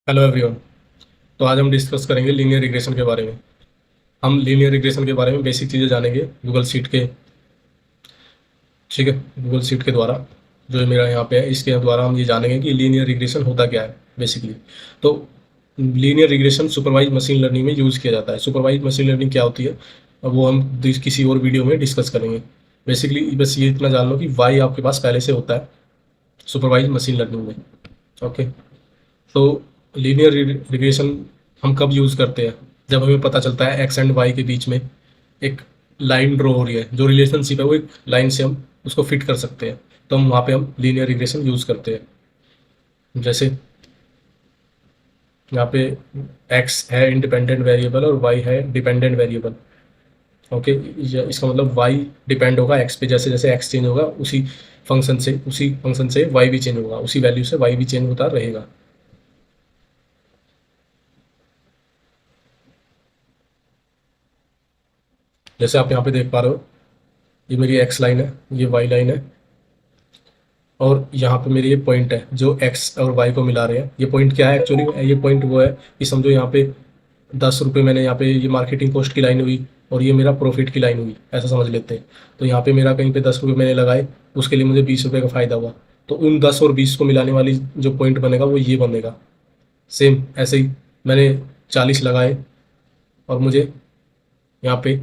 Hello everyone. तो आज हम डिस्कस करेंगे लीनियर रिग्रेशन के बारे में। हम लीनियर रिग्रेशन के बारे में बेसिक चीज़ें जानेंगे गूगल शीट के। ठीक है, गूगल शीट के द्वारा जो मेरा यहाँ पे है इसके द्वारा हम ये जानेंगे कि लीनियर रिग्रेशन होता क्या है बेसिकली। तो linear regression supervise machine learning में यूज़ किया जाता है। सुपरवाइज मशीन लर्निंग क्या होती है अब वो हम किसी और वीडियो में डिस्कस करेंगे। बेसिकली बस ये इतना जान लो कि वाई आपके पास पहले से होता है सुपरवाइज मशीन लर्निंग में। ओके। तो लीनियर रिग्रेशन हम कब यूज़ करते हैं? जब हमें पता चलता है एक्स एंड वाई के बीच में एक लाइन ड्रॉ हो रही है, जो रिलेशनशिप है वो एक लाइन से हम उसको फिट कर सकते हैं। तो हम वहाँ पे हम लीनियर रिग्रेशन यूज़ करते हैं। जैसे यहाँ पे एक्स है इंडिपेंडेंट वेरिएबल और वाई है डिपेंडेंट वेरिएबल। ओके। इसका मतलब वाई डिपेंड होगा एक्स पे, जैसे जैसे एक्स चेंज होगा उसी फंक्शन से वाई भी चेंज होगा, उसी वैल्यू से वाई भी चेंज होता रहेगा। जैसे आप यहाँ पे देख पा रहे हो, ये मेरी एक्स लाइन है, ये वाई लाइन है, और यहाँ पे मेरी ये पॉइंट है जो एक्स और वाई को मिला रहे हैं। ये पॉइंट क्या है एक्चुअली? ये पॉइंट वो है कि समझो यहाँ पे 10 रुपये मैंने यहाँ पे ये मार्केटिंग कॉस्ट की लाइन हुई और ये मेरा प्रॉफिट की लाइन हुई, ऐसा समझ लेते हैं। तो यहाँ पे मेरा कहीं पे 10 रुपये मैंने लगाए, उसके लिए मुझे 20 रुपये का फ़ायदा हुआ। तो उन 10 और 20 को मिलाने वाली जो पॉइंट बनेगा वो ये बनेगा। सेम ऐसे ही मैंने 40 लगाए और मुझे यहाँ पे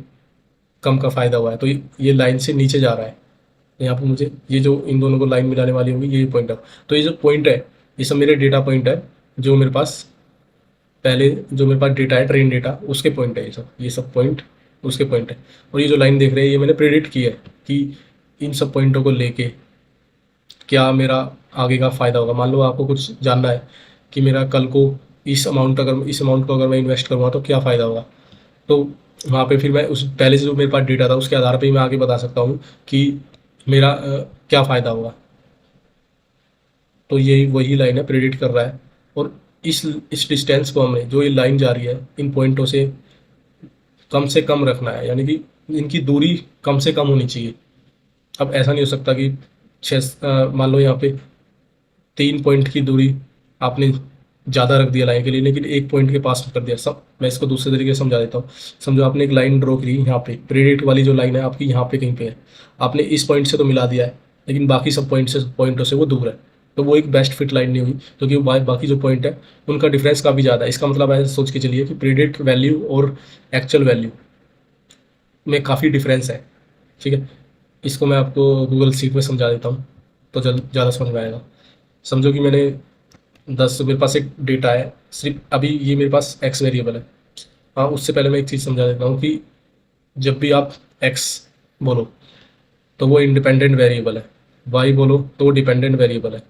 कम का फ़ायदा हुआ है, तो ये लाइन से नीचे जा रहा है। यहाँ पे मुझे ये जो इन दोनों को लाइन मिलाने वाली होगी ये पॉइंट है। तो ये जो पॉइंट है ये सब मेरे डेटा पॉइंट है, जो मेरे पास पहले जो मेरे पास डेटा है ट्रेन डेटा उसके पॉइंट है। ये सब पॉइंट उसके पॉइंट है। और ये जो लाइन देख रहे हैं ये मैंने प्रेडिक्ट की है कि इन सब पॉइंटों को लेके क्या मेरा आगे का फ़ायदा होगा। मान लो आपको कुछ जानना है कि मेरा कल को इस अमाउंट को अगर मैं इन्वेस्ट करूँगा तो क्या फ़ायदा होगा। तो वहाँ पे फिर मैं उस पहले से जो मेरे पास डेटा था उसके आधार पे ही मैं आगे बता सकता हूँ कि मेरा क्या फ़ायदा होगा। तो यही वही लाइन है, प्रेडिक्ट कर रहा है। और इस डिस्टेंस को हमें जो ये लाइन जा रही है इन पॉइंटों से कम रखना है, यानी कि इनकी दूरी कम से कम होनी चाहिए। अब ऐसा नहीं हो सकता कि मान लो यहाँ पे 3 पॉइंट की दूरी आपने ज़्यादा रख दिया लाइन के लिए, लेकिन एक पॉइंट के पास कर दिया। सब मैं इसको दूसरे तरीके से समझा देता हूँ। समझो आपने एक लाइन ड्रॉ करी यहाँ पे, प्रेडिक्ट वाली जो लाइन है आपकी यहाँ पे कहीं पे है, आपने इस पॉइंट से तो मिला दिया है, लेकिन बाकी सब पॉइंटों से वो दूर है। तो वो एक बेस्ट फिट लाइन नहीं हुई, क्योंकि बाकी जो पॉइंट है उनका डिफरेंस काफ़ी ज़्यादा है। इसका मतलब ऐसे सोच के चलिए कि प्रेडिक्ट वैल्यू और एक्चुअल वैल्यू में काफ़ी डिफरेंस है। ठीक है, इसको मैं आपको गूगल सीट में समझा देता हूँ तो ज़्यादा समझ में आएगा। समझो कि मैंने 10 मेरे पास एक डेटा है, सिर्फ अभी ये मेरे पास एक्स वेरिएबल है। हाँ, उससे पहले मैं एक चीज़ समझा देता हूँ कि जब भी आप एक्स बोलो तो वो इंडिपेंडेंट वेरिएबल है, वाई बोलो तो वो डिपेंडेंट वेरिएबल है।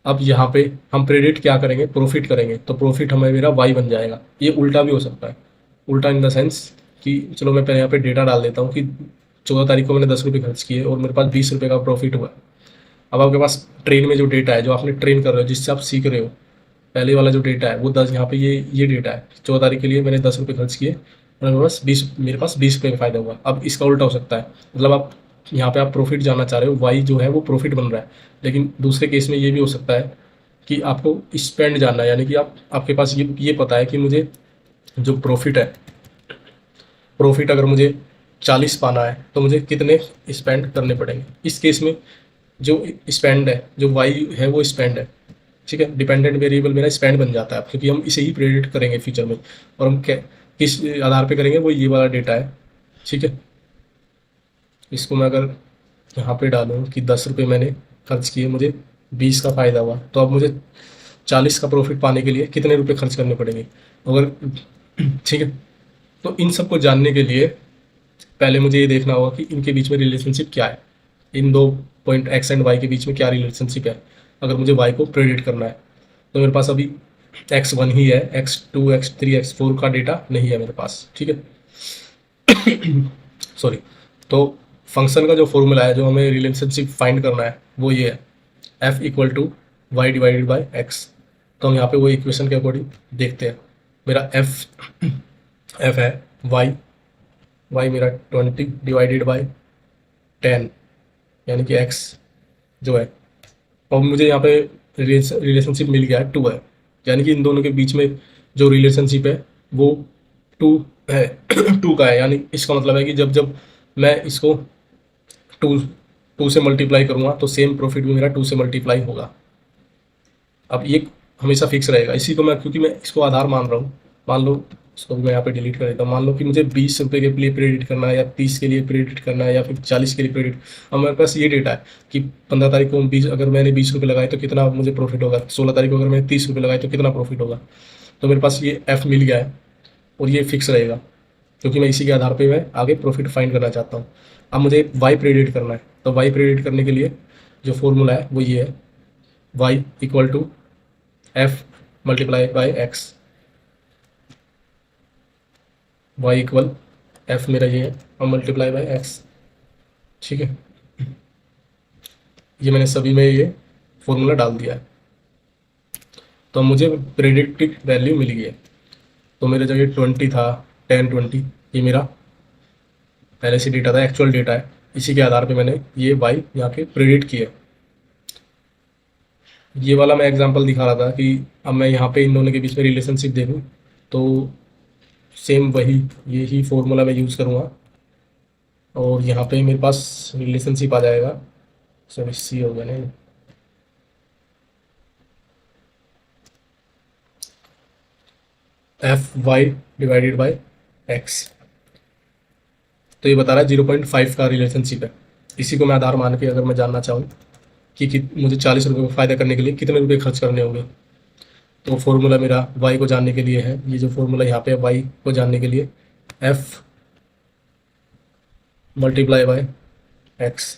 अब यहाँ पे हम प्रेडिक्ट क्या करेंगे? प्रॉफिट करेंगे, तो प्रॉफिट हमें मेरा वाई बन जाएगा। ये उल्टा भी हो सकता है। उल्टा इन द सेंस कि चलो मैं पहले यहाँ पे डेटा डाल देता हूँ कि 14 तारीख को मैंने 10 रुपये खर्च किए और मेरे पास 20 रुपये का प्रॉफिट हुआ। अब आपके पास ट्रेन में जो डेटा है, जो आपने ट्रेन कर रहे हो, जिससे आप सीख रहे हो, पहले वाला जो डेटा है वो 10, यहाँ पे ये डेटा है 14 तारीख के लिए मैंने 10 रुपये खर्च किए और मेरे पास 20 रुपये का फ़ायदा हुआ। अब इसका उल्टा हो सकता है, मतलब आप यहाँ पे आप प्रॉफिट जानना चाह रहे हो, वाई जो है वो प्रॉफिट बन रहा है। लेकिन दूसरे केस में ये भी हो सकता है कि आपको स्पेंड जानना है, यानी कि आपके पास ये पता है कि मुझे जो प्रॉफिट अगर मुझे 40 पाना है तो मुझे कितने स्पेंड करने पड़ेंगे। इस केस में जो स्पेंड है, जो वाई है वो स्पेंड है। ठीक है, डिपेंडेंट वेरिएबल मेरा स्पेंड बन जाता है, क्योंकि हम इसे ही प्रेडिक्ट करेंगे फ्यूचर में। और हम किस आधार पे करेंगे? वो ये वाला डेटा है। ठीक है, इसको मैं अगर यहाँ पे डालूँ कि 10 रुपये मैंने खर्च किए, मुझे 20 का फ़ायदा हुआ, तो अब मुझे 40 का प्रॉफिट पाने के लिए कितने रुपए खर्च करने पड़ेंगे अगर ठीक है। तो इन सब को जानने के लिए पहले मुझे ये देखना होगा कि इनके बीच में रिलेशनशिप क्या है, इन दो पॉइंट एक्स एंड वाई के बीच में क्या रिलेशनशिप है, अगर मुझे वाई को प्रेडिक्ट करना है। तो मेरे पास अभी x1 ही है, x2 x3 x4 का डेटा नहीं है मेरे पास। ठीक है, सॉरी। तो फंक्शन का जो फॉर्मूला है, जो हमें रिलेशनशिप फाइंड करना है, वो ये है, f equal to y divided by x. तो हम यहाँ पे वो इक्वेशन के अकॉर्डिंग देखते हैं। मेरा f है y मेरा 20 डिवाइडेड बाई 10, यानी कि x जो है। और मुझे यहाँ पे रिलेशनशिप मिल गया है 2 है। यानी कि इन दोनों के बीच में जो रिलेशनशिप है वो टू है, टू का है। यानी इसका मतलब है कि जब जब मैं इसको टू टू से मल्टीप्लाई करूँगा तो सेम प्रॉफिट भी मेरा टू से मल्टीप्लाई होगा। अब ये हमेशा फिक्स रहेगा। इसी को मैं, क्योंकि मैं इसको आधार मान रहा हूँ, मान लो इसको भी मैं यहाँ पे डिलीट कर देता हूँ। मान लो कि मुझे 20 रुपये के लिए प्रेडिट करना है, या 30 के लिए प्रेडिट करना है, या फिर 40 के लिए प्रेडिट। अब मेरे पास ये डेटा है कि 15 तारीख को 20, अगर मैंने 20 रुपये लगाए तो कितना मुझे प्रॉफिट होगा, 16 तारीख को अगर मैंने 30 रुपये लगाए तो कितना प्रॉफिट होगा। तो मेरे पास ये एफ मिल गया है और ये फिक्स रहेगा, क्योंकि मैं इसी के आधार पे मैं आगे प्रॉफिट फाइंड करना चाहता हूँ। अब मुझे वाई प्रेडिट करना है, तो वाई प्रेडिट करने के लिए जो फॉर्मूला है वो ये है, y equal to f multiply by x. Y equal f मेरा ये है और मल्टीप्लाई बाय एक्स। ठीक है, ये मैंने सभी में ये फॉर्मूला डाल दिया है। तो मुझे प्रेडिक्टेड वैल्यू मिल गई है। तो मेरा जो ये 20 था, 10 20, ये मेरा पहले से डेटा था, एक्चुअल डेटा है। इसी के आधार पे मैंने ये वाई यहाँ पे प्रेडिक्ट किया। ये वाला मैं एग्जांपल दिखा रहा था कि अब मैं यहाँ पे इन दोनों के बीच में रिलेशनशिप देखूँ तो सेम वही यही फॉर्मूला मैं यूज़ करूँगा और यहाँ पे मेरे पास रिलेशनशिप आ जाएगा। सॉरी, सी हो गया नहीं, f y divided by x. तो ये बता रहा है 0.5 का रिलेशनशिप है। इसी को मैं आधार मान के अगर मैं जानना चाहूँ कि मुझे 40 रुपये को फ़ायदा करने के लिए कितने रुपये खर्च करने होंगे, तो फॉर्मूला मेरा y को जानने के लिए है, ये जो फॉर्मूला यहाँ पे है y को जानने के लिए f मल्टीप्लाई बाय x।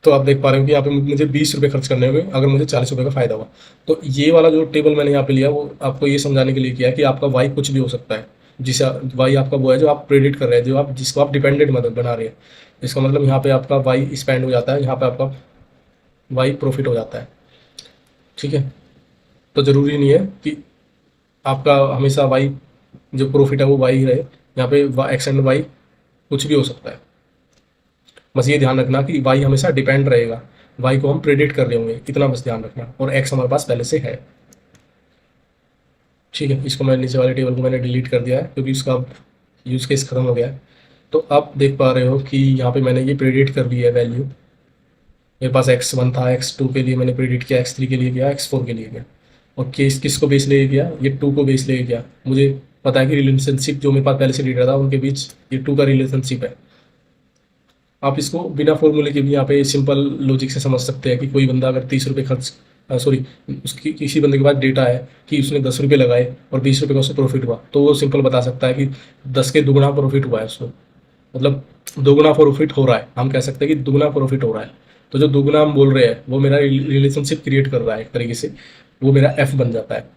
तो आप देख पा रहे हो कि यहाँ पे मुझे 20 रुपये खर्च करने होंगे अगर मुझे 40 रुपये का फ़ायदा हुआ। तो ये वाला जो टेबल मैंने यहाँ पे लिया वो आपको ये समझाने के लिए किया है कि आपका y कुछ भी हो सकता है। जिसे y आपका वो है जो आप प्रेडिक्ट कर रहे हैं, जो आप जिसको आप डिपेंडेंट मदद बना रहे हैं। इसका मतलब यहाँ पे आपका y स्पेंड हो जाता है, यहाँ पे आपका y प्रॉफिट हो जाता है। ठीक है, तो ज़रूरी नहीं है कि आपका हमेशा वाई जो प्रॉफिट है वो वाई रहे। यहाँ पे एक्स एंड वाई कुछ भी हो सकता है। बस ये ध्यान रखना कि वाई हमेशा डिपेंड रहेगा, वाई को हम प्रेडिक्ट कर रहे होंगे, इतना बस ध्यान रखना। और एक्स हमारे पास पहले से है। ठीक है, इसको मैं नीचे वाले टेबल को मैंने डिलीट कर दिया है क्योंकि इसका यूज़ केस खत्म हो गया है। तो आप देख पा रहे हो कि यहाँ पे मैंने ये प्रेडिक्ट कर दी है वैल्यू। मेरे पास x1 था, x2 के लिए मैंने प्रेडिक्ट किया, x3 के लिए किया, x4 के लिए किया। और केस किसको बेस ले गया, ये 2 को बेस ले गया। मुझे पता है कि रिलेशनशिप जो मेरे पास पहले से डेटा था उनके बीच ये 2 का रिलेशनशिप है। आप इसको बिना फॉर्मूले के भी यहाँ पे सिंपल लॉजिक से समझ सकते हैं कि कोई बंदा अगर 30 रुपये खर्च, सॉरी, उसकी किसी बंदे के पास डेटा है कि उसने 10 रुपये लगाए और 20 रुपये का उससे प्रॉफिट हुआ, तो वो सिंपल बता सकता है कि 10 के दुगुना प्रॉफिट हुआ है उसको। मतलब दुगुना प्रॉफिट हो रहा है, हम कह सकते हैं कि दुगुना प्रॉफिट हो रहा है। तो जो दुगुना हम बोल रहे हैं वो मेरा रिलेशनशिप क्रिएट कर रहा है एक तरीके से, वो मेरा एफ बन जाता है।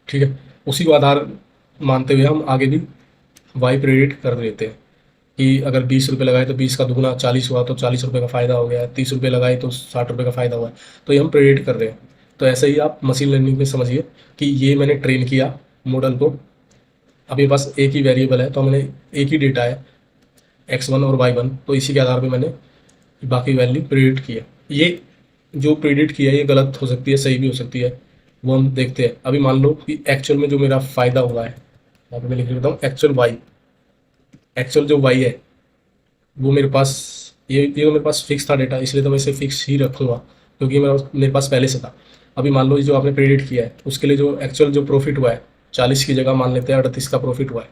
ठीक है, उसी को आधार मानते हुए हम आगे भी वाई प्रेडिक्ट कर देते हैं कि अगर 20 रुपये लगाए तो 20 का दुगुना 40 हुआ तो 40 रुपये का फ़ायदा हो गया, 30 रुपये लगाए तो 60 रुपये का फ़ायदा हुआ। तो ये हम प्रेडिक्ट कर रहे हैं। तो ऐसे ही आप मशीन लर्निंग में समझिए कि ये मैंने ट्रेन किया मॉडल को। अब मेरे पास एक ही वेरिएबल है, तो मैंने एक ही डेटा है x1 और y1, तो इसी के आधार पे मैंने बाकी वैल्यू प्रेडिक्ट की है। ये जो प्रेडिक्ट किया है ये गलत हो सकती है, सही भी हो सकती है, वो हम देखते हैं। अभी मान लो कि एक्चुअल में जो मेरा फ़ायदा हुआ है, यहाँ पे मैं लिख देता हूँ एक्चुअल वाई। एक्चुअल जो वाई है वो मेरे पास, ये तो मेरे पास फिक्स था डेटा, इसलिए तो मैं इसे फिक्स ही रखूँगा क्योंकि मेरे पास पहले से था। अभी मान लो जो आपने प्रेडिक्ट किया है उसके लिए जो एक्चुअल जो प्रॉफिट हुआ है 40 की जगह मान लेते हैं 38 का प्रॉफिट हुआ है।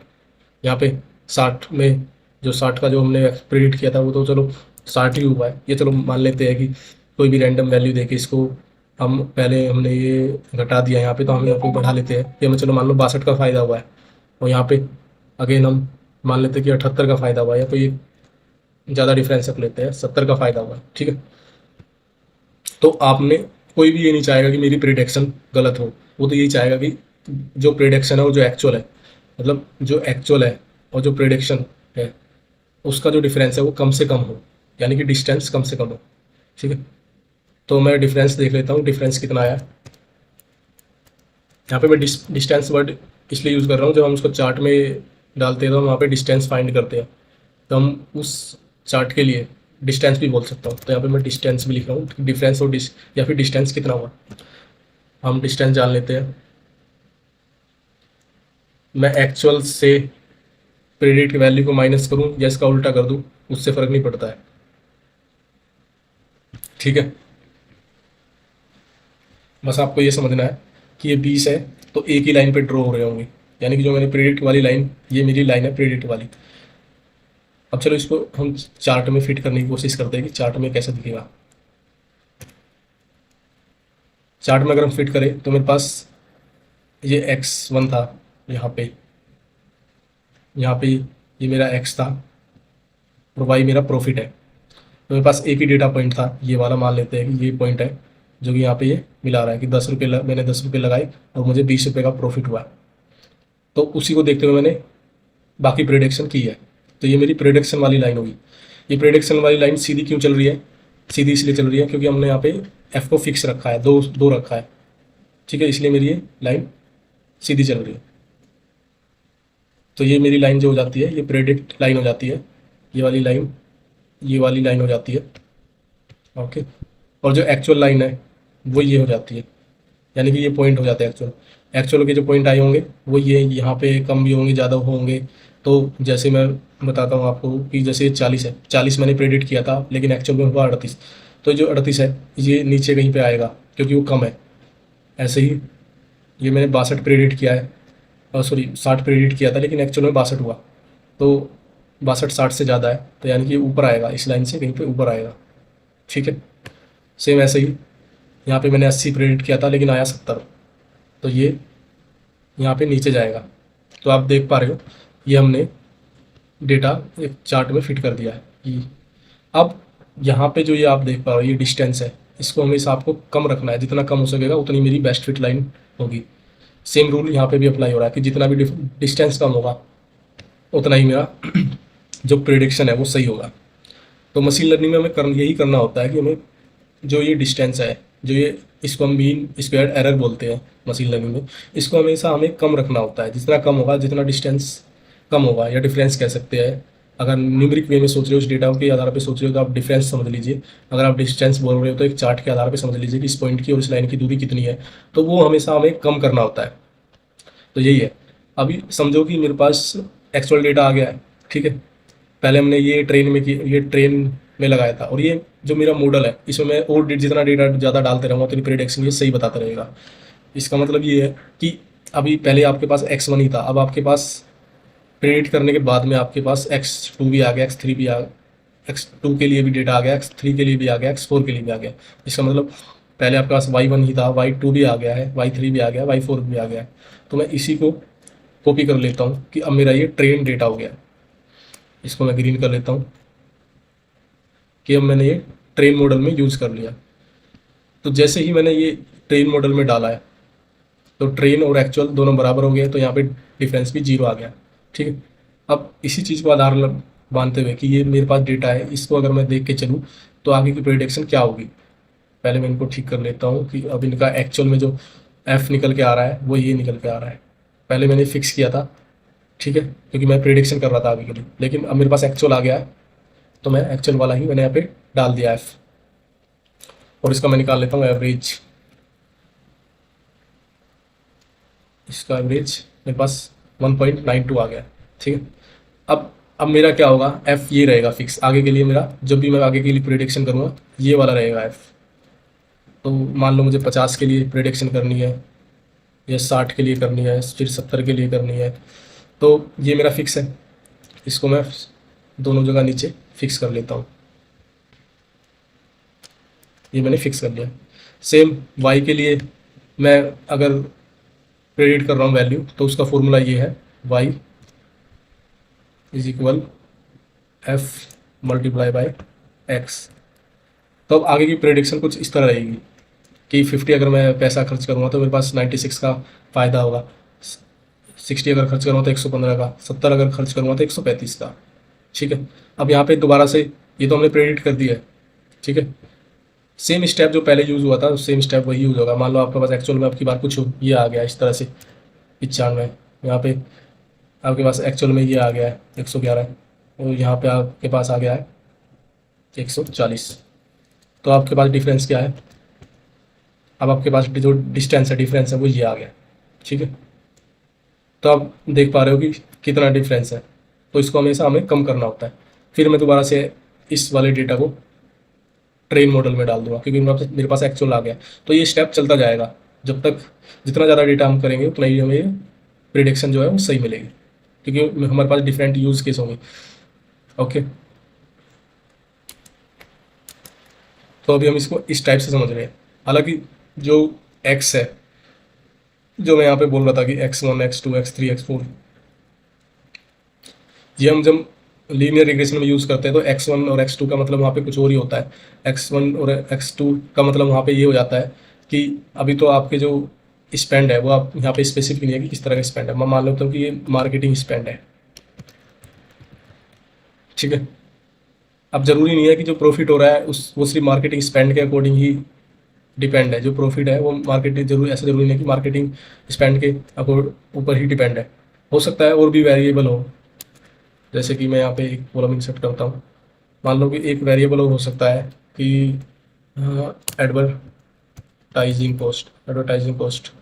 यहाँ पे 60 में जो 60 का जो हमने प्रेडिक्ट किया था वो तो चलो 60 ही हुआ है। ये चलो मान लेते हैं कि कोई भी रैंडम वैल्यू देके इसको हम, पहले हमने ये घटा दिया यहाँ पे, तो हम यहाँ पे बढ़ा लेते हैं। ये हमें चलो मान लो 62 का फ़ायदा हुआ है और यहाँ पे अगेन हम मान लेते हैं कि 78 का फ़ायदा हुआ है, या कोई ज़्यादा डिफरेंस रख लेते हैं 70 का फ़ायदा हुआ है। ठीक है, तो आपने कोई भी ये नहीं चाहेगा कि मेरी प्रिडिक्शन गलत हो, वो तो यही चाहेगा कि जो प्रिडिक्शन है वो जो एक्चुअल है, मतलब जो एक्चुअल है और जो प्रिडिक्शन है उसका जो डिफरेंस है वो कम से कम हो, यानी कि डिस्टेंस कम से कम हो। ठीक है, तो मैं डिफरेंस देख लेता हूँ, डिफरेंस कितना आया। यहाँ पे मैं डिस्टेंस वर्ड इसलिए यूज़ कर रहा हूँ, जब हम उसको चार्ट में डालते हैं तो हम वहाँ पे डिस्टेंस फाइंड करते हैं, तो हम उस चार्ट के लिए डिस्टेंस भी बोल सकता हूँ। तो यहाँ पे मैं डिस्टेंस भी लिख रहा हूँ, डिफरेंस और या फिर डिस्टेंस कितना हुआ। हम डिस्टेंस जान लेते हैं। मैं एक्चुअल से प्रेडिक्ट वैल्यू को माइनस करूं या इसका उल्टा कर दूं, उससे फ़र्क नहीं पड़ता है। ठीक है, बस आपको ये समझना है कि ये 20 है तो एक ही लाइन पे ड्रॉ हो रहे होंगे, यानी कि जो मैंने प्रेडिक्ट वाली लाइन, ये मेरी लाइन है प्रेडिक्ट वाली। अब चलो इसको हम चार्ट में फिट करने की कोशिश करते हैं कि चार्ट में कैसे दिखेगा। चार्ट में अगर हम फिट करें तो मेरे पास ये x1 था, यहाँ पे ये मेरा x था और y मेरा प्रॉफिट है। तो मेरे पास एक ही डेटा पॉइंट था, ये वाला मान लेते हैं कि ये पॉइंट है जो कि यहाँ पे ये मिला रहा है कि 10 रुपये मैंने 10 रुपये लगाए और मुझे 20 रुपये का प्रॉफिट हुआ। तो उसी को देखते हुए मैंने बाकी प्रेडिक्शन की है। तो ये मेरी प्रेडिक्शन वाली लाइन होगी। ये प्रेडिक्शन वाली लाइन सीधी क्यों चल रही है? सीधी इसलिए चल रही है क्योंकि हमने यहाँ पे एफ को फिक्स रखा है, दो दो रखा है। ठीक है, इसलिए मेरी ये लाइन सीधी चल रही है। तो ये मेरी लाइन जो हो जाती है, ये प्रेडिक्ट लाइन हो जाती है। ये वाली लाइन, ये वाली लाइन हो जाती है। ओके, और जो एक्चुअल लाइन है वो ये हो जाती है, यानी कि ये पॉइंट हो जाते हैं एक्चुअल। एक्चुअल के जो पॉइंट आए होंगे वो ये यहाँ पे कम भी होंगे, ज़्यादा होंगे। तो जैसे मैं बताता हूँ आपको कि जैसे ये 40 है, 40 मैंने प्रेडिक्ट किया था लेकिन एक्चुअल में हुआ 38। तो जो 38 है ये नीचे कहीं पे आएगा क्योंकि वो कम है। ऐसे ही ये मैंने 62 प्रेडिक्ट किया है, और सॉरी 60 प्रेडिक्ट किया था लेकिन एक्चुअल में 62 हुआ। तो 62 60 से ज़्यादा है, तो यानी कि ऊपर आएगा, इस लाइन से कहीं पे ऊपर आएगा। ठीक है, सेम ऐसे ही यहाँ पे मैंने 80 प्रेडिक्ट किया था लेकिन आया 70, तो ये यहाँ पे नीचे जाएगा। तो आप देख पा रहे हो ये हमने डेटा एक चार्ट में फिट कर दिया है कि अब यहाँ पे जो ये आप देख पा रहे हो ये डिस्टेंस है, इसको हमेशा आपको कम रखना है। जितना कम हो सकेगा उतनी मेरी बेस्ट फिट लाइन होगी। सेम रूल यहाँ पे भी अप्लाई हो रहा है कि जितना भी डिस्टेंस कम होगा उतना ही मेरा जो प्रिडिक्शन है वो सही होगा। तो मशीन लर्निंग में हमें यही करना होता है कि हमें जो ये डिस्टेंस है, जो ये इसको हम मीन स्क्वायर एरर बोलते हैं मशीन लर्निंग में, इसको हमेशा हमें कम रखना होता है। जितना कम होगा, जितना डिस्टेंस कम होगा या डिफरेंस कह सकते हैं, अगर न्यूमेरिक वे में सोच रहे हो, उस डेटा के आधार पे सोच रहे हो तो आप डिफरेंस समझ लीजिए। अगर आप डिस्टेंस बोल रहे हो तो एक चार्ट के आधार पे समझ लीजिए कि इस पॉइंट की और इस लाइन की दूरी कितनी है। तो वो हमेशा हमें कम करना होता है। तो यही है। अभी समझो कि मेरे पास एक्चुअल डेटा आ गया है। ठीक है, पहले हमने ये ट्रेन में लगाया था, और ये जो मेरा मॉडल है इसमें मैं और जितना डेटा ज़्यादा डालते रहूँगा तो प्रेडिक्शन ये सही बताता रहेगा। इसका मतलब ये है कि अभी पहले आपके पास x1 ही था, अब आपके पास प्रेडिक्ट करने के बाद में आपके पास x2 भी आ गया, x3 भी आ x2 के लिए भी डेटा आ गया, x3 के लिए भी आ गया, x4 के लिए भी आ गया। इसका मतलब पहले आपके पास y1 ही था, y2 भी आ गया है, y3 भी आ गया, y4 भी आ गया है। तो मैं इसी को कॉपी कर लेता हूँ कि अब मेरा ये ट्रेन डेटा हो गया। इसको मैं ग्रीन कर लेता हूँ कि अब मैंने ये ट्रेन मॉडल में यूज़ कर लिया। तो जैसे ही मैंने ये ट्रेन मॉडल में डाला है तो ट्रेन और एक्चुअल दोनों बराबर हो गए, तो यहाँ पे डिफरेंस भी 0 आ गया। ठीक है, अब इसी चीज़ को आधार मानते हुए कि ये मेरे पास डेटा है, इसको अगर मैं देख के चलूँ तो आगे की प्रेडिक्शन क्या होगी। पहले मैं इनको ठीक कर लेता हूँ कि अब इनका एक्चुअल में जो एफ निकल के आ रहा है वो ये निकल के आ रहा है। पहले मैंने फिक्स किया था, ठीक है, क्योंकि मैं प्रेडिक्शन कर रहा था आगे के लिए, लेकिन अब मेरे पास एक्चुअल आ गया है तो मैं एक्चुअल वाला ही मैंने यहाँ पे डाल दिया एफ, और इसका मैं निकाल लेता हूँ एवरेज। इसका एवरेज मेरे पास 1.92 आ गया। ठीक है, अब मेरा क्या होगा, एफ ये रहेगा फिक्स आगे के लिए। मेरा जब भी मैं आगे के लिए प्रेडिक्शन करूँगा ये वाला रहेगा एफ। तो मान लो मुझे 50 के लिए प्रेडिक्शन करनी है, या 60 के लिए करनी है, फिर 70 के लिए करनी है, तो ये मेरा फिक्स है। इसको मैं दोनों जगह नीचे फिक्स कर लेता हूँ। ये मैंने फिक्स कर लिया। सेम वाई के लिए मैं अगर प्रेडिक्ट कर रहा हूँ वैल्यू, तो उसका फॉर्मूला ये है, y is equal f multiply by x. तो अब आगे की प्रेडिक्शन कुछ इस तरह रहेगी कि 50 अगर मैं पैसा खर्च करूँगा तो मेरे पास 96 का फ़ायदा होगा, 60 अगर खर्च करूँगा तो 115 का, 70 अगर खर्च करूँगा तो 135 का। ठीक है, अब यहाँ पे दोबारा से ये तो हमने प्रेडिक्ट कर दिया है। ठीक है, सेम स्टेप जो पहले यूज़ हुआ था सेम स्टेप वही यूज़ होगा। मान लो आपके पास एक्चुअल में आपकी बार कुछ ये आ गया इस तरह से 95, यहाँ पे आपके पास एक्चुअल में ये आ गया है 111, और यहाँ पे आपके पास आ गया है 140। तो आपके पास डिफरेंस क्या है, अब आपके पास जो डिस्टेंस है, डिफरेंस है, वो ये आ गया। ठीक है, तो आप देख पा रहे हो कि कितना डिफरेंस है। तो इसको हमेशा हमें कम करना होता है। फिर मैं दोबारा से इस वाले डेटा को ट्रेन मॉडल में डाल दूंगा, क्योंकि मेरे पास एक्चुअल आ गया। तो ये स्टेप चलता जाएगा जब तक, जितना ज़्यादा डेटा हम करेंगे उतना ही हमें प्रिडिक्शन जो है वो सही मिलेगी, क्योंकि हमारे पास डिफरेंट यूज़ केस होंगे। ओके, तो अभी हम इसको इस टाइप से समझ रहे हैं। हालांकि जो एक्स है, जो मैं यहाँ पे बोल रहा था कि x1 x2 x3 x4, ये हम जब लीनियर रिग्रेशन में यूज़ करते हैं तो x1 और x2 का मतलब वहाँ पे कुछ और ही होता है। x1 और x2 का मतलब वहाँ पे ये हो जाता है कि अभी तो आपके जो स्पेंड है वो आप यहाँ पे स्पेसिफिक नहीं है कि किस तरह का स्पेंड है। मैं मान लेता हूँ कि ये मार्केटिंग स्पेंड है। ठीक है, अब जरूरी नहीं है कि जो प्रॉफिट हो रहा है उस वो सिर्फ मार्केटिंग स्पेंड के अकॉर्डिंग ही डिपेंड है। जो प्रॉफिट है वो मार्केटिंग, जरूरी ऐसा जरूरी नहीं है कि मार्केटिंग स्पेंड के ऊपर ही डिपेंड है। हो सकता है और भी वेरिएबल हो। जैसे कि मैं यहाँ पे एक कॉलम इंसर्ट करता हूँ। मान लो कि एक वेरिएबल हो सकता है कि एडवर्टाइजिंग कॉस्ट।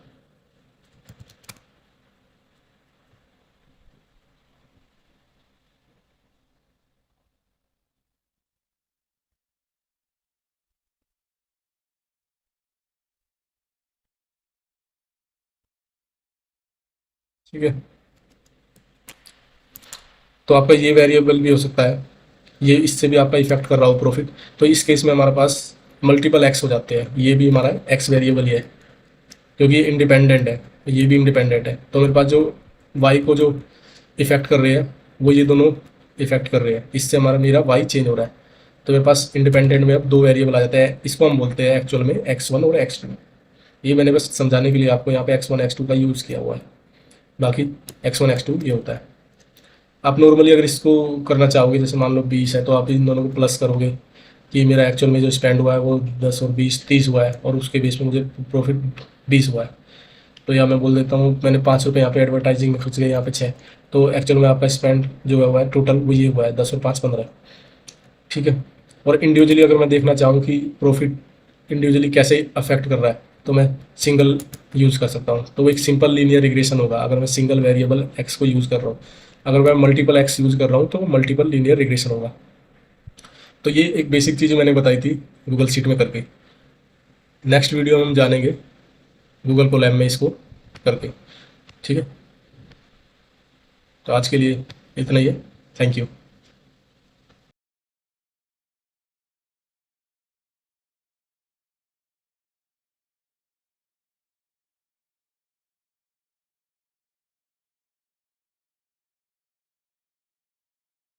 ठीक है, तो आपका ये वेरिएबल भी हो सकता है, ये इससे भी आपका इफेक्ट कर रहा हो प्रॉफिट। तो इस केस में हमारे पास मल्टीपल एक्स हो जाते हैं। ये भी हमारा एक्स वेरिएबल ही है, क्योंकि ये इंडिपेंडेंट है, ये भी इंडिपेंडेंट है। तो मेरे पास जो वाई को जो इफेक्ट कर रहे हैं वो ये दोनों इफेक्ट कर रहे हैं, इससे हमारा मेरा वाई चेंज हो रहा है। तो मेरे पास इंडिपेंडेंट में अब दो वेरिएबल आ जाते हैं। इसको हम बोलते हैं एक्चुअल में x1 और x2। ये मैंने बस समझाने के लिए आपको यहाँ पे x1 x2 का यूज़ किया हुआ है। बाकी x1 x2 ये होता है। आप नॉर्मली अगर इसको करना चाहोगे, जैसे मान लो 20 है, तो आप इन दोनों को प्लस करोगे कि मेरा एक्चुअल में जो स्पेंड हुआ है वो 10 और 20 30 हुआ है, और उसके बेस पे मुझे प्रॉफिट 20 हुआ है। तो यहाँ मैं बोल देता हूँ मैंने 5 रुपये यहाँ पे एडवर्टाइजिंग में खर्च गए, यहाँ पे 6। तो एक्चुअल में आपका स्पेंड जो है हुआ है टोटल वो ये हुआ है 10 और 5 15। ठीक है, और इंडिविजुअली अगर मैं देखना चाहूँ कि प्रॉफिट इंडिविजुअली कैसे अफेक्ट कर रहा है, तो मैं सिंगल यूज़ कर सकता हूँ। तो वो एक सिंपल लीनियर रिग्रेशन होगा अगर मैं सिंगल वेरिएबल एक्स को यूज़ कर रहा हूँ। अगर मैं मल्टीपल एक्स यूज़ कर रहा हूँ तो वो मल्टीपल लीनियर रिग्रेशन होगा। तो ये एक बेसिक चीज़ मैंने बताई थी गूगल शीट में करके। नेक्स्ट वीडियो में हम जानेंगे गूगल कोलैब में इसको करके। ठीक है, तो आज के लिए इतना ही है। Thank you.